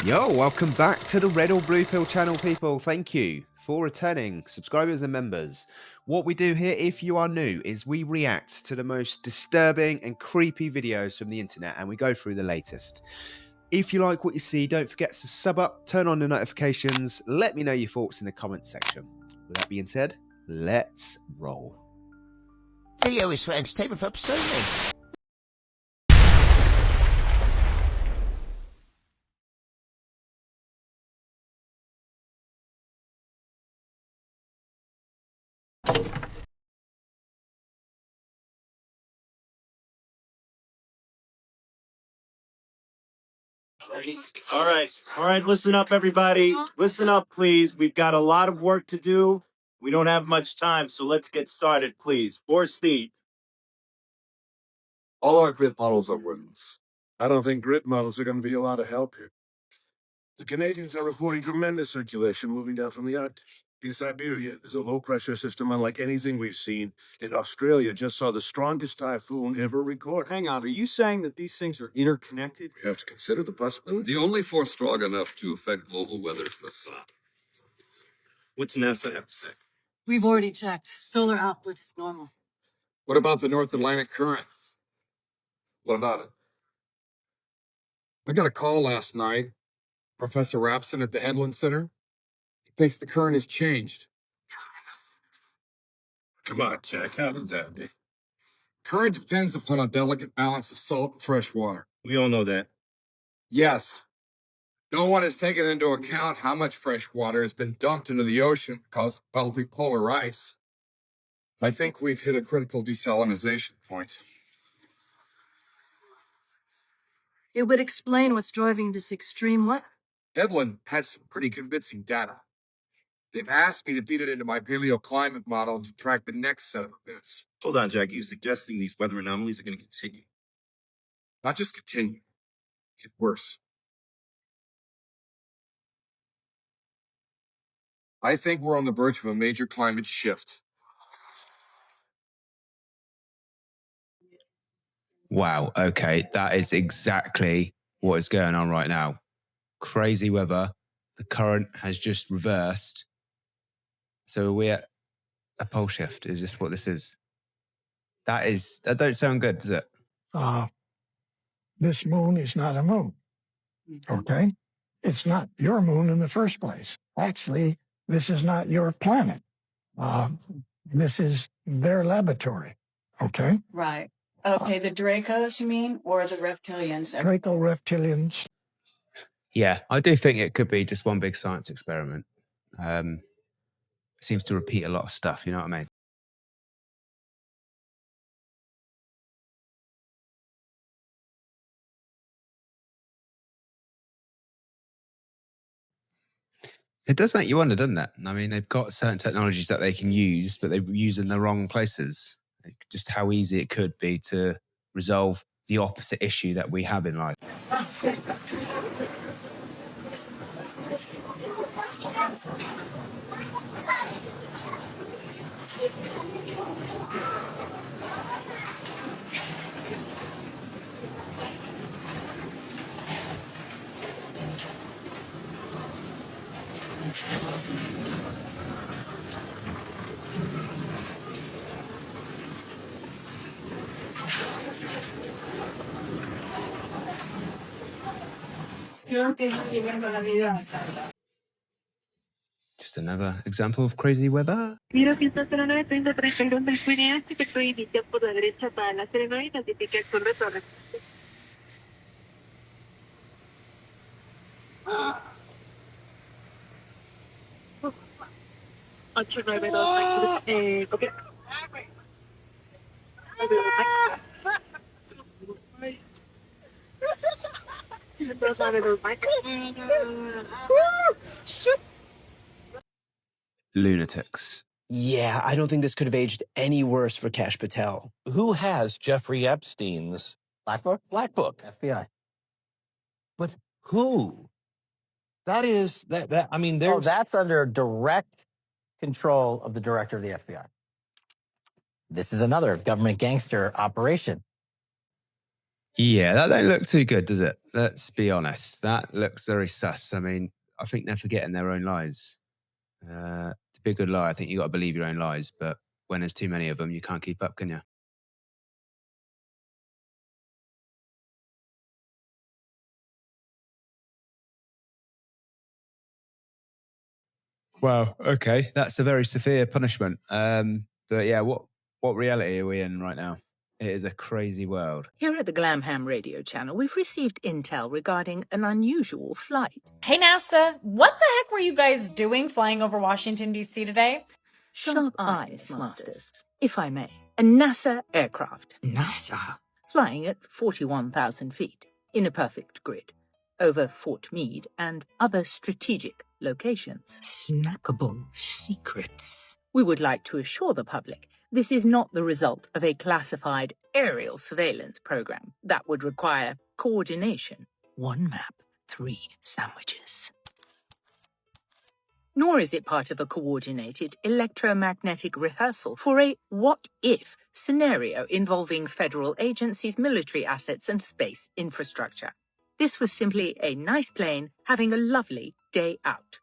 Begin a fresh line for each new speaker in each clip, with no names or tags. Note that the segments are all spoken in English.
Yo, welcome back to the Red or Blue Pill channel, people. Thank you for returning subscribers and members. What we do here, if you are new, is we react to the most disturbing and creepy videos from the internet and we go through the latest. If you like what you see, don't forget to sub up, turn on the notifications, let me know your thoughts in the comments section. With that being said, let's roll.
Video is for entertainment purposes only.
All right, listen up, everybody. Listen up, please. We've got a lot of work to do. We don't have much time, so let's get started, please. For Steve.
All our grid models are worthless. I don't think grid models are going to be a lot of help here. The Canadians are reporting tremendous circulation moving down from the Arctic. In Siberia, there's a low-pressure system unlike anything we've seen. And Australia just saw the strongest typhoon ever recorded.
Hang on, are you saying that these things are interconnected?
We have to consider the possibility.
The only force strong enough to affect global weather is the sun.
What's NASA have to say?
We've already checked. Solar output is normal.
What about the North Atlantic current?
What about it?
I got a call last night. Professor Rapson at the Edlin Center. He thinks the current has changed.
Come on, Jack. How does that be?
Current depends upon a delicate balance of salt and fresh water.
We all know that.
Yes. No one has taken into account how much fresh water has been dumped into the ocean because of melting polar ice. I think we've hit a critical desalinization point.
It would explain what's driving this extreme what?
Edlin had some pretty convincing data. They've asked me to feed it into my paleoclimate model to track the next set of events.
Hold on, Jack. You're suggesting these weather anomalies are going to continue?
Not just continue, get worse. I think we're on the verge of a major climate shift.
Wow, okay, that is exactly what is going on right now. Crazy weather. The current has just reversed. So we're at a pole shift. Is this what this is? That don't sound good, does it?
This moon is not a moon. Okay? It's not your moon in the first place. Actually, this is not your planet. This is their laboratory. Okay?
Right. Okay, the Dracos, you mean, or the reptilians?
Draco reptilians.
Yeah, I do think it could be just one big science experiment. It seems to repeat a lot of stuff, you know what I mean? It does make you wonder, doesn't it? I mean, they've got certain technologies that they can use, but they use in the wrong places. Just how easy it could be to resolve the opposite issue that we have in life. Just another example of crazy weather.
Mira que está atrás, tengo 32 de experiencia que estoy iniciando por la derecha para la Serena y notificar con retorno. Ocho, nueve, dos, copia.
Lunatics.
Yeah, I don't think this could have aged any worse for Kash Patel.
Who has Jeffrey Epstein's
Black Book?
Black Book?
FBI.
But who? That is I mean, there's
that's under direct control of the director of the FBI. This is another government gangster operation.
Yeah, that don't look too good, does it? Let's be honest. That looks very sus. I mean, I think they're forgetting their own lies. To be a good liar, I think you got to believe your own lies. But when there's too many of them, you can't keep up, can you? Well, okay, that's a very severe punishment. But yeah, what reality are we in right now? It is a crazy world.
Here at the Glamham radio channel, we've received intel regarding an unusual flight.
Hey NASA, what the heck were you guys doing flying over Washington, D.C. today?
Sharp eyes, masters, if I may. A NASA aircraft.
NASA?
Flying at 41,000 feet, in a perfect grid, over Fort Meade and other strategic locations.
Snackable secrets.
We would like to assure the public this is not the result of a classified aerial surveillance program that would require coordination.
One map, 3 sandwiches.
Nor is it part of a coordinated electromagnetic rehearsal for a what-if scenario involving federal agencies, military assets, and space infrastructure. This was simply a nice plane having a lovely day out.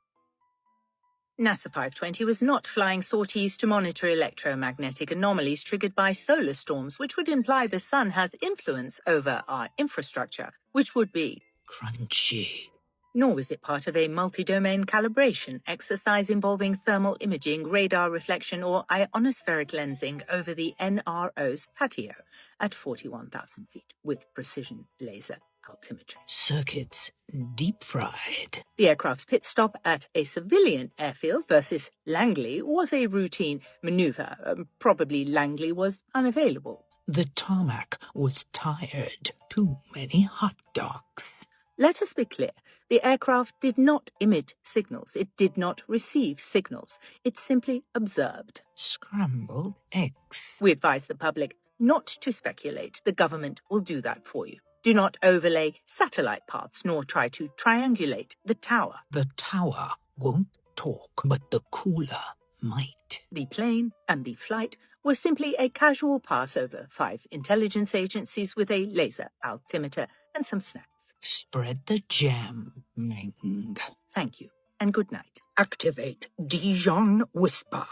NASA 520 was not flying sorties to monitor electromagnetic anomalies triggered by solar storms, which would imply the sun has influence over our infrastructure, which would be
crunchy.
Nor was it part of a multi-domain calibration exercise involving thermal imaging, radar reflection, or ionospheric lensing over the NRO's patio at 41,000 feet with precision laser altimetry.
Circuits deep fried.
The aircraft's pit stop at a civilian airfield versus Langley was a routine maneuver. Probably Langley was unavailable.
The tarmac was tired. Too many hot dogs.
Let us be clear. The aircraft did not emit signals. It did not receive signals. It simply observed.
Scrambled eggs.
We advise the public not to speculate. The government will do that for you. Do not overlay satellite paths, nor try to triangulate the tower.
The tower won't talk, but the cooler might.
The plane and the flight were simply a casual pass over 5 intelligence agencies with a laser altimeter and some snacks.
Spread the jam, Ming.
Thank you, and good night.
Activate Dijon Whisper.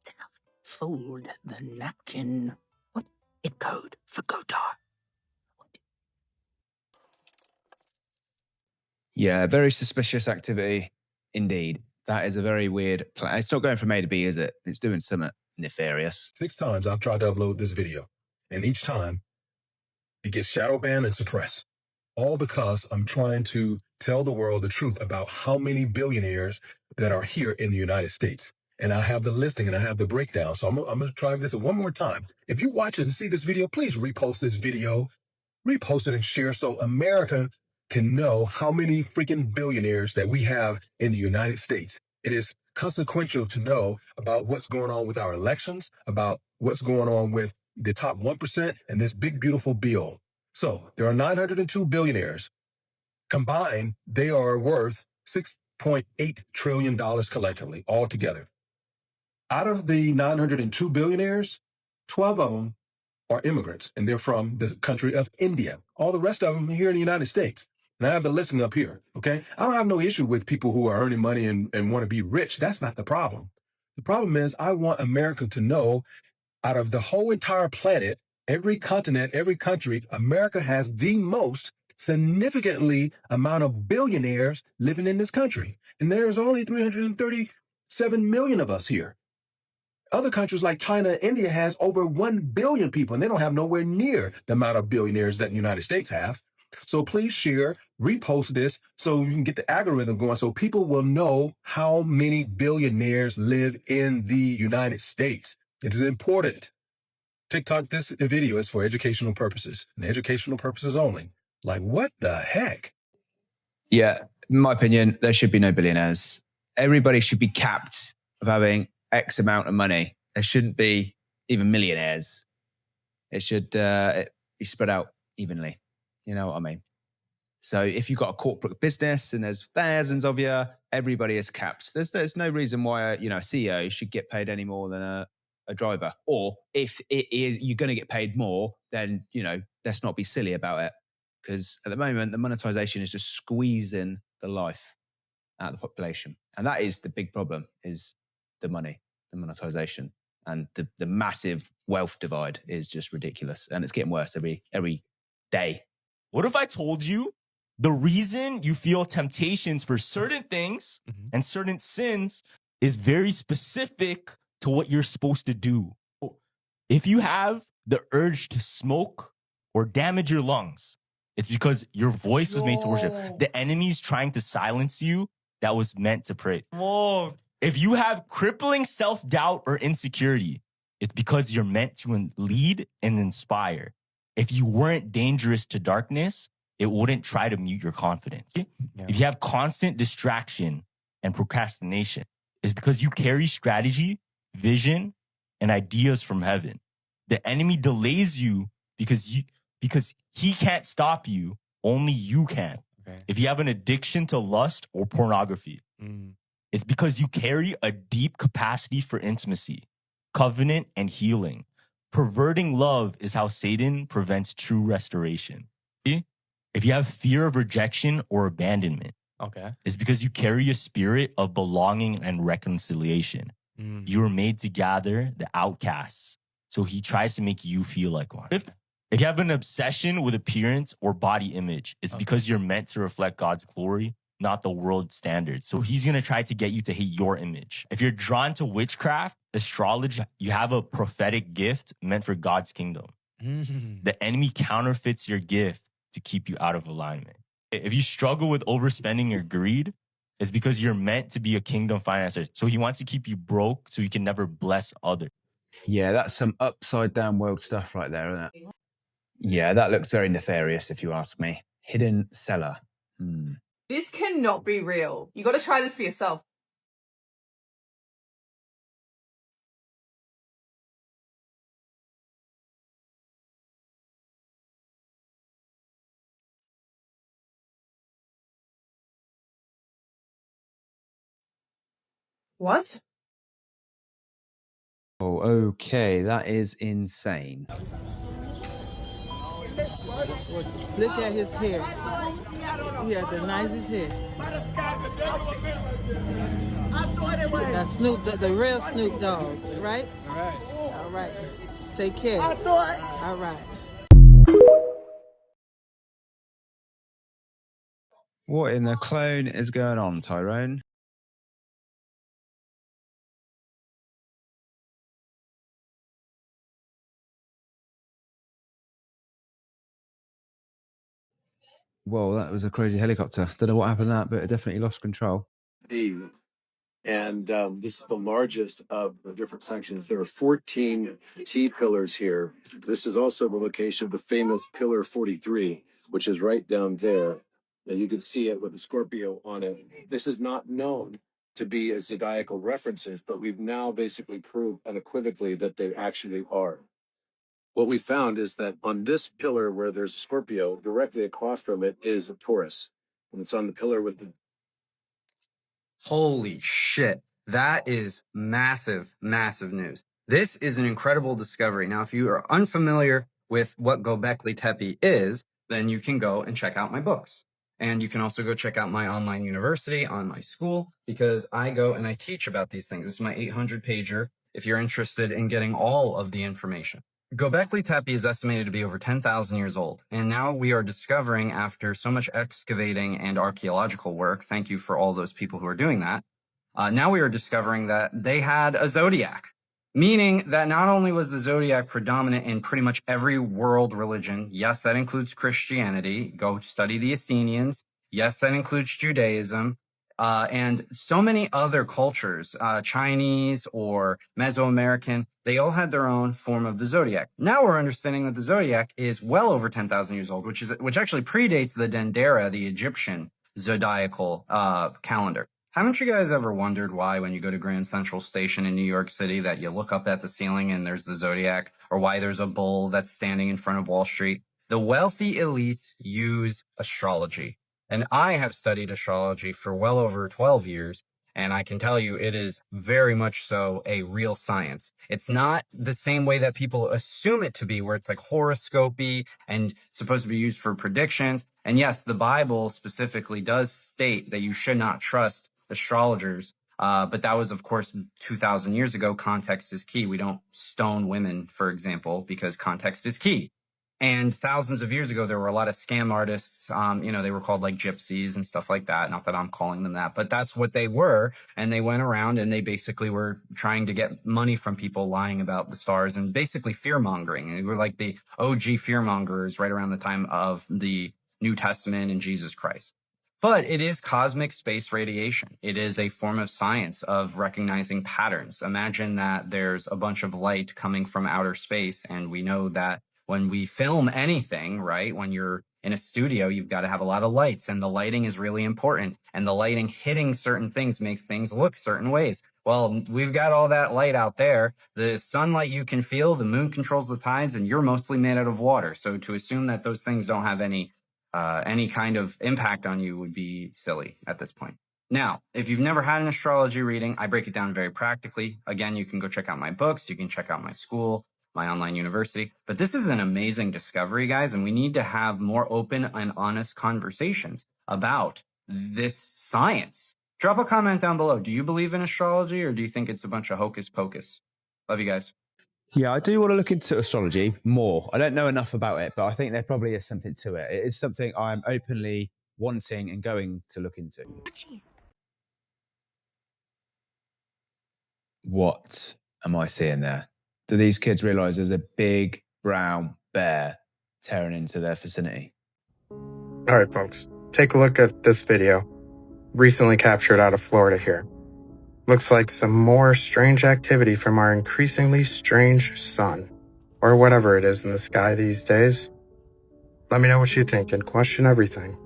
It's enough. Fold the napkin. What is code for Godard?
Yeah, very suspicious activity indeed. That is a very weird plan. It's not going from A to B, is it? It's doing something nefarious.
6 times I've tried to upload this video, and each time it gets shadow banned and suppressed. All because I'm trying to tell the world the truth about how many billionaires that are here in the United States. And I have the listing and I have the breakdown. So I'm going to try this one more time. If you watch it and see this video, please repost this video. Repost it and share so America can know how many freaking billionaires that we have in the United States. It is consequential to know about what's going on with our elections, about what's going on with the top 1% and this big, beautiful bill. So there are 902 billionaires. Combined, they are worth $6.8 trillion collectively, altogether. Out of the 902 billionaires, 12 of them are immigrants, and they're from the country of India. All the rest of them are here in the United States. And I have the listing up here, okay? I don't have no issue with people who are earning money and want to be rich. That's not the problem. The problem is I want America to know out of the whole entire planet, every continent, every country, America has the most significantly amount of billionaires living in this country. And there's only 337 million of us here. Other countries like China and India has over 1 billion people, and they don't have nowhere near the amount of billionaires that the United States have. So please share, repost this so you can get the algorithm going so people will know how many billionaires live in the United States. It is important. TikTok, this video is for educational purposes and educational purposes only. Like, what the heck?
Yeah, in my opinion, there should be no billionaires. Everybody should be capped of having X amount of money. There shouldn't be even millionaires. It should be spread out evenly. You know what I mean? So if you've got a corporate business and there's thousands of you, everybody is capped. There's no reason why a CEO should get paid any more than a driver. Or if it is you're going to get paid more, then let's not be silly about it, because at the moment the monetization is just squeezing the life out of the population, and that is the big problem: is the money, the monetization, and the massive wealth divide is just ridiculous, and it's getting worse every day.
What if I told you the reason you feel temptations for certain things and certain sins is very specific to what you're supposed to do? If you have the urge to smoke or damage your lungs, it's because your voice was made to worship. The enemy's trying to silence you that was meant to pray. Whoa. If you have crippling self-doubt or insecurity, it's because you're meant to lead and inspire. If you weren't dangerous to darkness, it wouldn't try to mute your confidence. Yeah. If you have constant distraction and procrastination, it's because you carry strategy, vision, and ideas from heaven. The enemy delays you because he can't stop you. Only you can. Okay. If you have an addiction to lust or pornography, it's because you carry a deep capacity for intimacy, covenant, and healing. Perverting love is how Satan prevents true restoration. See? If you have fear of rejection or abandonment, it's because you carry a spirit of belonging and reconciliation. You were made to gather the outcasts, so he tries to make you feel like one. If you have an obsession with appearance or body image, it's because you're meant to reflect God's glory, not the world's standards. So he's going to try to get you to hate your image. If you're drawn to witchcraft, astrology, you have a prophetic gift meant for God's kingdom. The enemy counterfeits your gift to keep you out of alignment. If you struggle with overspending or greed, it's because you're meant to be a kingdom financer. So he wants to keep you broke so you can never bless others.
Yeah, that's some upside down world stuff right there, isn't it? Yeah, that looks very nefarious if you ask me. Hidden cellar.
This cannot be real. You got to try this for yourself. What?
Oh, okay, that is insane.
Look at his hair. He has the nicest hair. Now Snoop, the real Snoop Dogg, right? All right. All right. Take care. All right.
What in the clone is going on, Tyrone? Well, that was a crazy helicopter. Don't know what happened to that, but it definitely lost control.
And this is the largest of the different sections. There are 14 T-pillars here. This is also the location of the famous Pillar 43, which is right down there. And you can see it with the Scorpio on it. This is not known to be as zodiacal references, but we've now basically proved unequivocally that they actually are. What we found is that on this pillar where there's a Scorpio, directly across from it is a Taurus. And it's on the pillar with the...
Holy shit. That is massive, massive news. This is an incredible discovery. Now, if you are unfamiliar with what Göbekli Tepe is, then you can go and check out my books. And you can also go check out my online university on my school, because I go and I teach about these things. This is my 800-pager if you're interested in getting all of the information. Göbekli Tepe is estimated to be over 10,000 years old, and now we are discovering, after so much excavating and archaeological work, thank you for all those people who are doing that, now we are discovering that they had a zodiac, meaning that not only was the zodiac predominant in pretty much every world religion, yes, that includes Christianity, go study the Essenians, yes, that includes Judaism, and so many other cultures, Chinese or Mesoamerican, they all had their own form of the zodiac. Now we're understanding that the zodiac is well over 10,000 years old, which actually predates the Dendera, the Egyptian zodiacal calendar. Haven't you guys ever wondered why, when you go to Grand Central Station in New York City, that you look up at the ceiling and there's the zodiac, or why there's a bull that's standing in front of Wall Street? The wealthy elites use astrology. And I have studied astrology for well over 12 years, And I can tell you it is very much so a real science. It's not the same way that people assume it to be, where it's like horoscopy and supposed to be used for predictions. And yes, the Bible specifically does state that you should not trust astrologers. But that was, of course, 2,000 years ago. Context is key. We don't stone women, for example, because context is key. And thousands of years ago, there were a lot of scam artists. They were called like gypsies and stuff like that. Not that I'm calling them that, but that's what they were. And they went around and they basically were trying to get money from people, lying about the stars and basically fear mongering. And they were like the OG fear mongers right around the time of the New Testament and Jesus Christ. But it is cosmic space radiation. It is a form of science of recognizing patterns. Imagine that there's a bunch of light coming from outer space, and we know that when we film anything, right, when you're in a studio, you've got to have a lot of lights, and the lighting is really important. And the lighting hitting certain things makes things look certain ways. Well, we've got all that light out there. The sunlight you can feel, the moon controls the tides, and you're mostly made out of water. So to assume that those things don't have any kind of impact on you would be silly at this point. Now, if you've never had an astrology reading, I break it down very practically. Again, you can go check out my books. You can check out my school, my online university. But this is an amazing discovery, guys, and we need to have more open and honest conversations about this science. Drop a comment down below. Do you believe in astrology, or do you think it's a bunch of hocus pocus? Love you guys.
Yeah, I do want to look into astrology more. I don't know enough about it, but I think there probably is something to it. It is something I'm openly wanting and going to look into. What am I seeing there? Do these kids realize there's a big brown bear tearing into their vicinity?
All right, folks, take a look at this video, recently captured out of Florida here. Looks like some more strange activity from our increasingly strange sun, or whatever it is in the sky these days. Let me know what you think and question everything.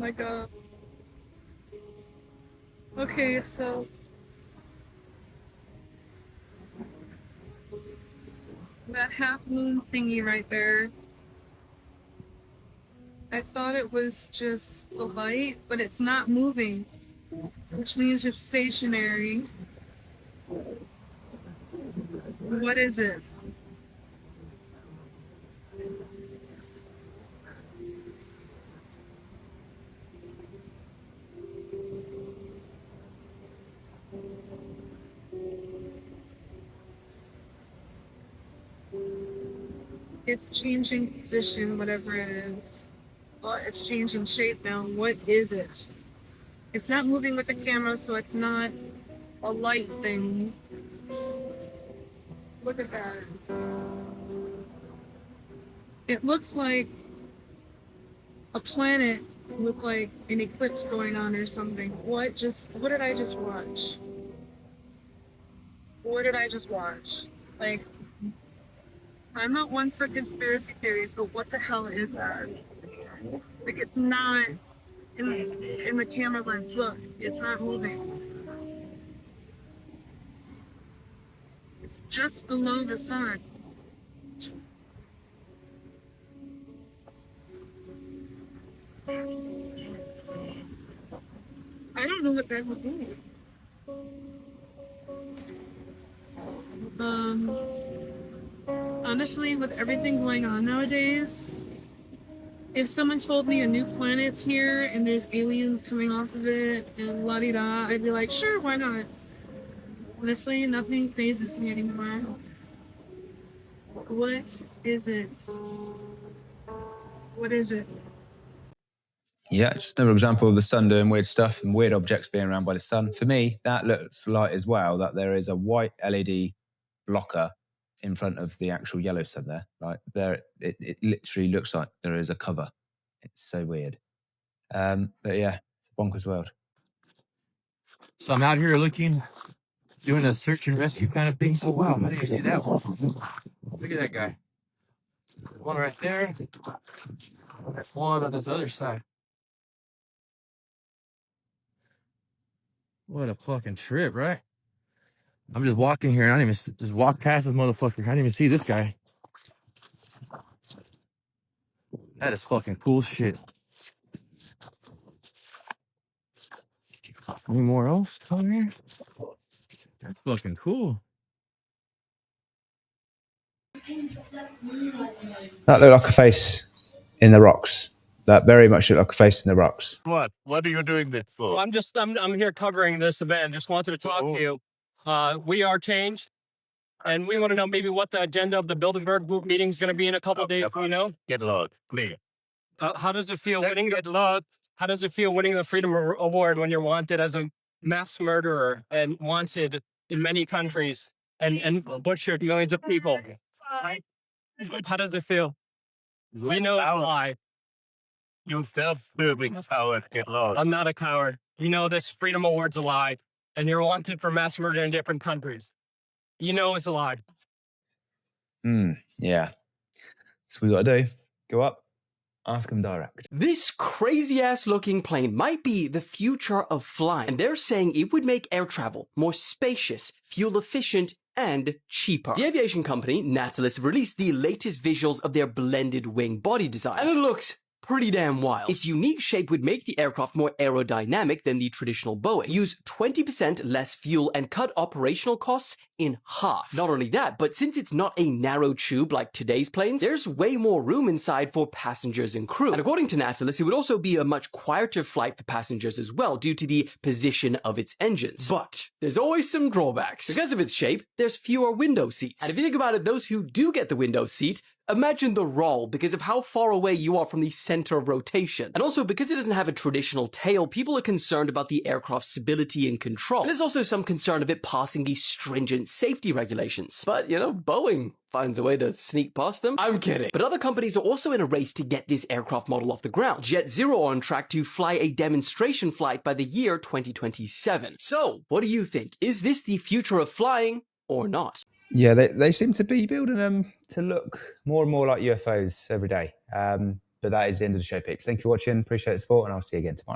Like okay, so that half moon thingy right there, I thought it was just the light, but it's not moving, which means it's stationary. What is it? It's changing position, whatever it is. Well, it's changing shape now. What is it? It's not moving with the camera, so it's not a light thing. Look at that. It looks like a planet with like an eclipse going on or something. What did I just watch? What did I just watch? Like, I'm not one for conspiracy theories, but what the hell is that? Like, it's not in the camera lens. Look, it's not moving. It's just below the sun. I don't know what that would be. Honestly, with everything going on nowadays, if someone told me a new planet's here and there's aliens coming off of it and la-di-da, I'd be like, sure, why not? Honestly, nothing phases me anymore. What is it? What is it?
Yeah, just another example of the sun doing weird stuff and weird objects being around by the sun. For me, that looks like as well that there is a white LED blocker in front of the actual yellow sun there. Like there, it literally looks like there is a cover. It's so weird. But yeah, it's a bonkers world.
So I'm out here looking, doing a search and rescue kind of thing. Oh wow, how do you see that one? Look at that guy. One right there. There's one on this other side. What a fucking trip, right? I'm just walking here and I don't even just walk past this motherfucker. I didn't even see this guy. That is fucking cool shit. Any more else on here? That's looking cool.
That looked like a face in the rocks. That very much looked like a face in the rocks.
What? What are you doing this for?
Well, I'm here covering this event. Just wanted to talk to you. We are changed, and we want to know maybe what the agenda of the Bilderberg Group meeting is going to be in a couple of days. You know?
Get lost, please.
How does it feel winning? Get lost. How does it feel winning the Freedom Award when you're wanted as a mass murderer and wanted in many countries and butchered millions of people? How does it feel? We know it's a lie.
You self-serving coward, get lost.
I'm not a coward. You know this Freedom Award's a lie, and you're wanted for mass murder in different countries. You know it's a lie.
Yeah. That's what we got to do. Go up, ask them direct.
This crazy-ass looking plane might be the future of flying, and they're saying it would make air travel more spacious, fuel-efficient, and cheaper. The aviation company, Nautilus, released the latest visuals of their blended wing body design, and it looks pretty damn wild. Its unique shape would make the aircraft more aerodynamic than the traditional Boeing, use 20% less fuel, and cut operational costs in half. Not only that, but since it's not a narrow tube like today's planes, there's way more room inside for passengers and crew. And according to Nautilus, it would also be a much quieter flight for passengers as well due to the position of its engines. But there's always some drawbacks. Because of its shape, there's fewer window seats. And if you think about it, those who do get the window seat, imagine the roll because of how far away you are from the center of rotation. And also because it doesn't have a traditional tail, people are concerned about the aircraft's stability and control. And there's also some concern of it passing the stringent safety regulations. But, you know, Boeing finds a way to sneak past them. I'm kidding. But other companies are also in a race to get this aircraft model off the ground. JetZero on track to fly a demonstration flight by the year 2027. So, what do you think? Is this the future of flying or not?
Yeah, they seem to be building them to look more and more like UFOs every day. But that is the end of the show, peeps. Thank you for watching. Appreciate the support, and I'll see you again tomorrow.